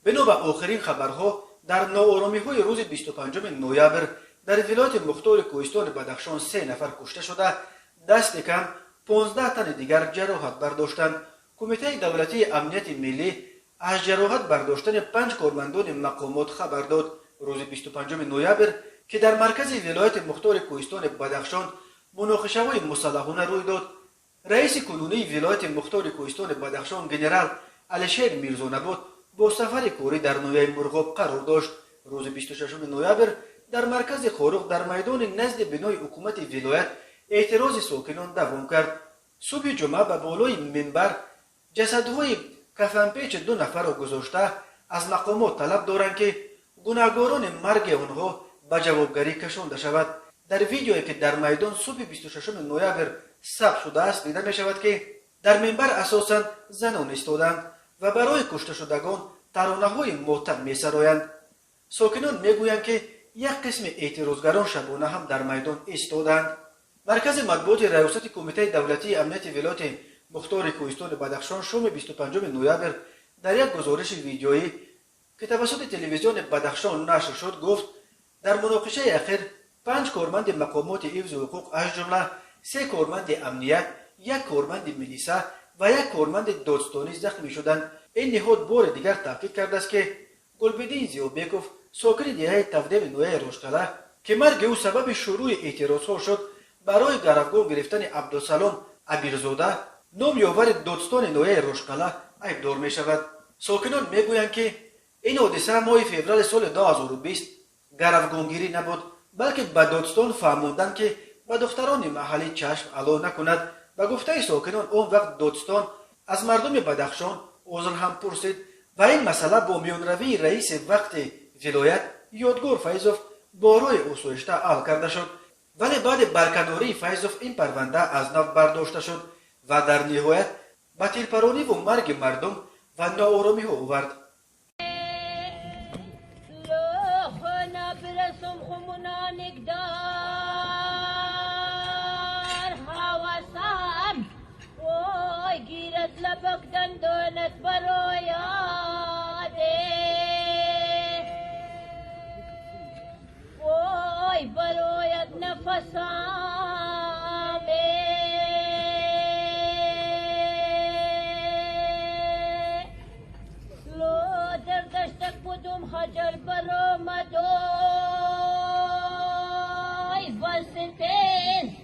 بنا به آخرین خبرها، در ناآرامی‌های روز 25 نوامبر در ولایت مختار کوهستان بدخشان 3 نفر کشته شده، دست کم 15 تن دیگر جراحت برداشتند. کمیته دولتی امنیت ملی از جراحت برداشتن 5 کارمندان مقامات خبر داد. روز 25 نوامبر که در مرکز ولایت مختار کوهستان بدخشان مناقشه‌های مسلحانه روی داد، رئیس کنونی ولایت مختار کوهستان بدخشان جنرال علیشیر میرزانباد با سفر کاری در نویه مرغاب قرار داشت. روز 26 نوامبر در مرکز خاروق در میدان نزد بنای حکومت ولایت اعتراض ساکنان دوام کرد. صبح جمعه به بالای منبر جسدهای کفنپیچ 2 نفر را گذاشته از مقامات طلب دارند که گناهکاران مرگ آنها به جوابگری کشانده شود. در ویدیویی که در میدان صبح 26 نوامبر ثبت شده است دیده می شود که در منبر اساساً زنان ایستادند و برای کشته شدگان ترانه‌های ماتم می‌سرایند. ساکنان میگویند که یک قسم اعتراضگران شبانه هم در میدان ایستادند. مرکز مطبوعات ریاست کمیته دولتی امنیت ولایت مختار کوهستان بدخشان شام 25 نوامبر در یک گزارش ویدیویی که توسط تلویزیون بدخشان نشر شد گفت در مناقشه اخیر 5 کارمند مقامات حفظ حقوق از جمله 3 کارمند امنیت، 1 کارمند میلیسا و 1 کارمند دادستانی زخمی شدند. این نهاد بار دیگر تاکید کرده است که گلبدین زیابیکوف ساکن دیهه تفدیم نویه روشکله که مرگ او سبب شروع اعتراضها شد برای گرفتگاه گرفتن عبدالسلام امیرزاده نامیاور دادستان نویه روشکله عیبدار می شود. ساکنان میگویند که این حادثه ماه فوریه سال 2020 گرفتگاهگیری نبود بلکه به دادستان فهماندند که به دختران محلی چشم علا نکند. به گفته ساکنان اون وقت دادستان از مردم بدخشان عذر هم پرسید و این مسئله با میانروی رئیس وقت ولایت یادگار فیضوف با روی آسایشته حل کرده شد، ولی بعد برکناری فیضوف این پرونده از نو برداشته شد و در نهایت به تیرپرانی و مرگ مردم و ناآرامی ها آورد. لبقدن دونت برایاده وای برایت نفسامه لو در دشتک بودم حجر برامدای وسنتین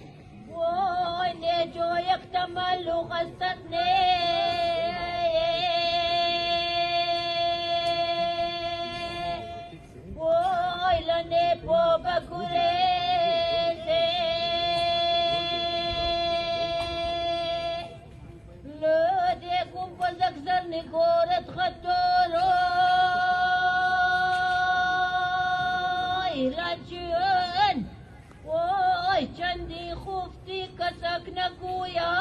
وای نجو یک تملو غستت نه وای لنه بابا گریزه لده کم بزکزر نگارت خطورای رجون وای چندی خوفتی کسک نگویا